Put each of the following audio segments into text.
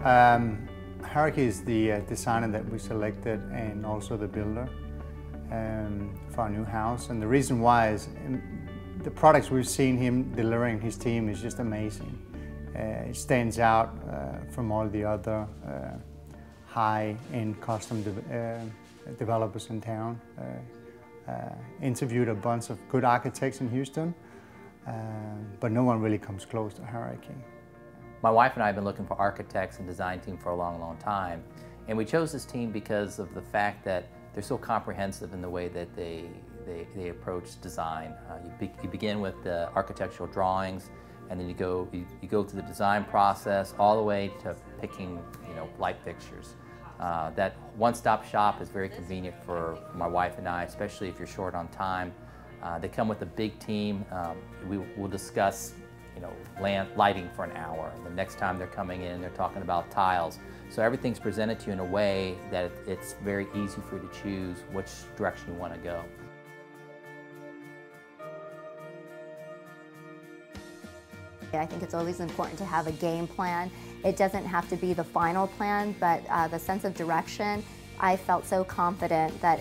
Jauregui is the designer that we selected and also the builder for our new house. And the reason why is the products we've seen him delivering his team is just amazing. It stands out from all the other high-end custom developers in town. Interviewed a bunch of good architects in Houston, but no one really comes close to Jauregui. My wife and I have been looking for architects and design team for a long, long time. And we chose this team because of the fact that they're so comprehensive in the way that they approach design. You begin with the architectural drawings, and then you go through the design process all the way to picking, light fixtures. That one-stop shop is very convenient for my wife and I, especially if you're short on time. They come with a big team. We'll discuss lighting for an hour. The next time they're coming in, they're talking about tiles. So everything's presented to you in a way that it's very easy for you to choose which direction you want to go. I think it's always important to have a game plan. It doesn't have to be the final plan, but the sense of direction. I felt so confident that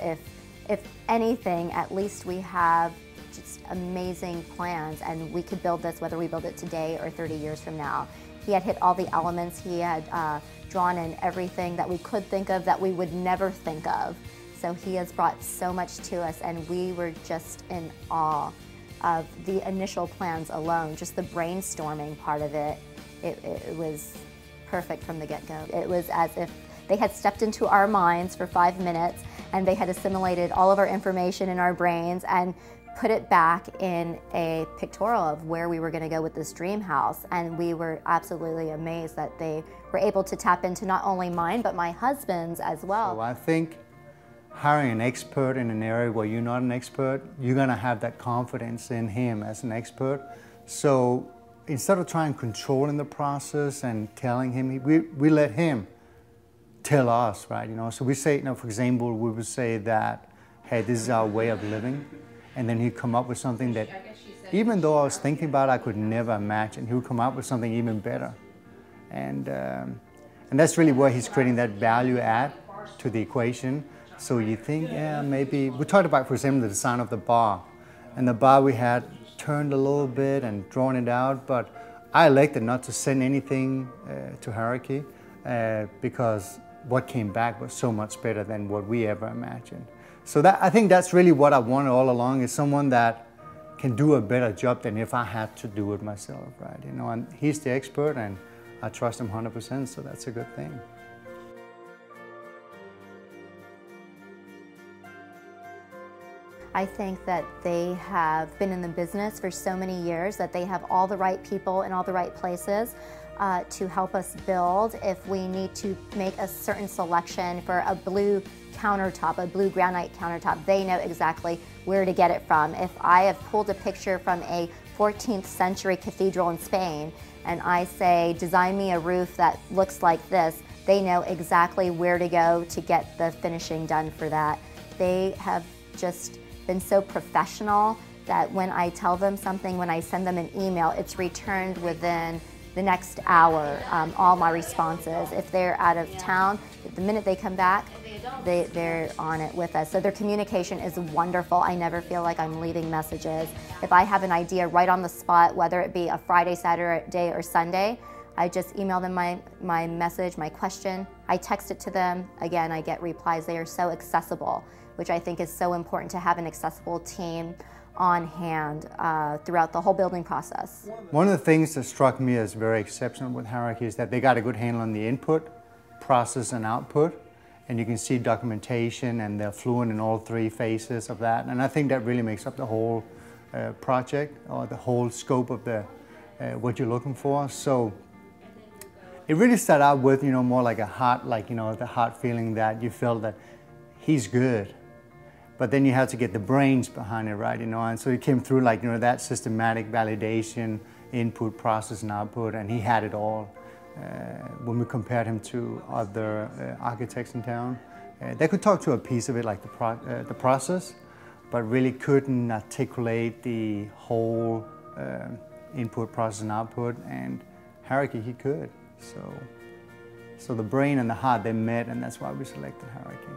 if anything, at least we have just amazing plans and we could build this whether we build it today or 30 years from now. He had hit all the elements. He had drawn in everything that we could think of that we would never think of. So he has brought so much to us, and we were just in awe of the initial plans alone. Just the brainstorming part of it, it was perfect from the get-go. It was as if they had stepped into our minds for 5 minutes and they had assimilated all of our information in our brains and put it back in a pictorial of where we were going to go with this dream house. And we were absolutely amazed that they were able to tap into not only mine, but my husband's as well. So I think hiring an expert in an area where you're not an expert, you're going to have that confidence in him as an expert. So instead of trying controlling the process and telling him, we let him tell us, right? So we say, for example, we would say that, hey, this is our way of living. And then he'd come up with something that, even though I was thinking about it, I could never imagine. He would come up with something even better. And that's really where he's creating that value add to the equation. So you think, yeah, maybe, we talked about, for example, the design of the bar. And the bar we had turned a little bit and drawn it out, but I elected not to send anything to Jauregui because what came back was so much better than what we ever imagined. So I think that's really what I wanted all along, is someone that can do a better job than if I had to do it myself, right? And he's the expert and I trust him 100%, so that's a good thing. I think that they have been in the business for so many years that they have all the right people in all the right places to help us build. If we need to make a certain selection for a blue countertop, a blue granite countertop, they know exactly where to get it from. If I have pulled a picture from a 14th century cathedral in Spain and I say, design me a roof that looks like this, they know exactly where to go to get the finishing done for that. They have just been so professional that when I tell them something, when I send them an email, it's returned within the next hour, all my responses. If they're out of town, the minute they come back, they're on it with us. So their communication is wonderful. I never feel like I'm leaving messages. If I have an idea right on the spot, whether it be a Friday, Saturday, or Sunday, I just email them my message, my question. I text it to them. Again, I get replies. They are so accessible, which I think is so important, to have an accessible team on hand throughout the whole building process. One of the things that struck me as very exceptional with Jauregui is that they got a good handle on the input, process, and output. And you can see documentation, and they're fluent in all three phases of that. And I think that really makes up the whole project, or the whole scope of what you're looking for. So it really started out with, more like a heart, the heart feeling that you felt that he's good. But then you had to get the brains behind it, right? And so it came through that systematic validation, input, process, and output, and he had it all. When we compared him to other architects in town, they could talk to a piece of it, like the process, but really couldn't articulate the whole input, process, and output. And Jauregui, he could. So So the brain and the heart, they met, and that's why we selected Jauregui.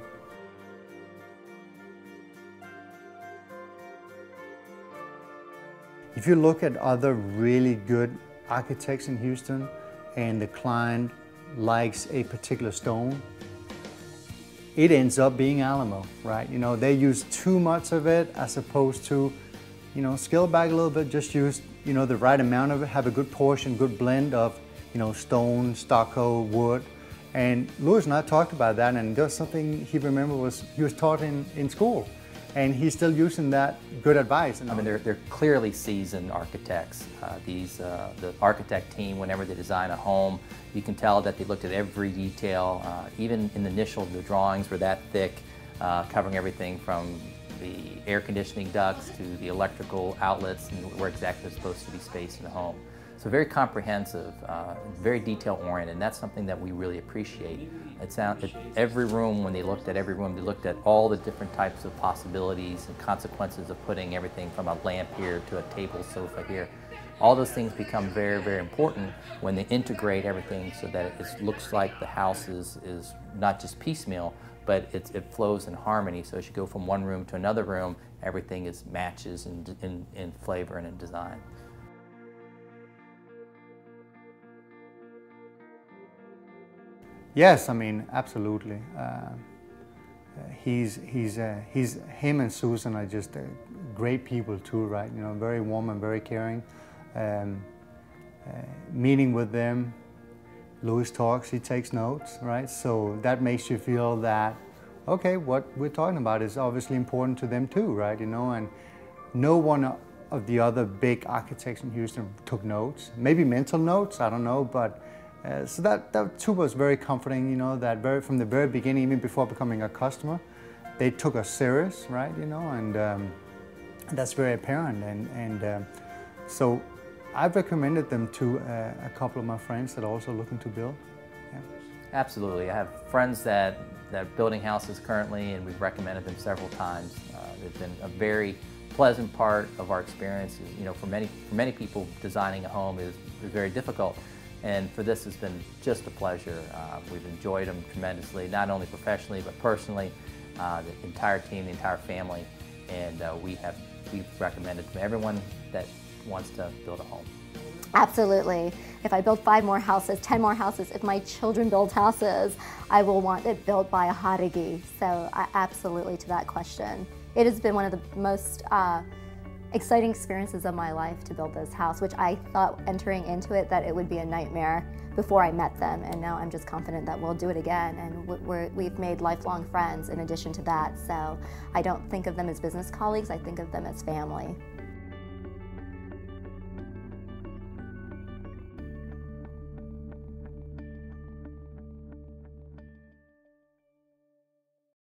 If you look at other really good architects in Houston and the client likes a particular stone, it ends up being Alamo, right? You know, they use too much of it as opposed to, you know, scale back a little bit, just use, you know, the right amount of it, have a good portion, good blend of, you know, stone, stucco, wood. And Louis and I talked about that, and there was something he remembered he was taught in school. And he's still using that good advice. I mean, they're clearly seasoned architects. The architect team, whenever they design a home, you can tell that they looked at every detail. Even in the drawings were that thick, covering everything from the air conditioning ducts to the electrical outlets and where exactly they're supposed to be spaced in the home. So very comprehensive, very detail-oriented, and that's something that we really appreciate. Every room, when they looked at every room, they looked at all the different types of possibilities and consequences of putting everything from a lamp here to a table sofa here. All those things become very, very important when they integrate everything so that it looks like the house is not just piecemeal, but it flows in harmony. So as you go from one room to another room, everything matches in flavor and in design. Yes, I mean, absolutely. Him and Susan are just great people too, right? You know, very warm and very caring. Meeting with them, Louis talks, he takes notes, right? So that makes you feel that, okay, what we're talking about is obviously important to them too, right? You know, and no one of the other big architects in Houston took notes, maybe mental notes, I don't know, but so that too was very comforting, you know, that from the very beginning, even before becoming a customer, they took us serious, right, you know, and that's very apparent. So I've recommended them to a couple of my friends that are also looking to build. Yeah. Absolutely. I have friends that are building houses currently, and we've recommended them several times. They've been a very pleasant part of our experience. You know, for many people, designing a home is very difficult. And for this, it's been just a pleasure. We've enjoyed them tremendously, not only professionally, but personally, the entire team, the entire family. And we've recommended to everyone that wants to build a home. Absolutely. If I build 5 more houses, 10 more houses, if my children build houses, I will want it built by a Jauregui. So absolutely to that question. It has been one of the most exciting experiences of my life to build this house, which I thought entering into it that it would be a nightmare before I met them, and now I'm just confident that we'll do it again, and we've made lifelong friends in addition to that, so I don't think of them as business colleagues, I think of them as family.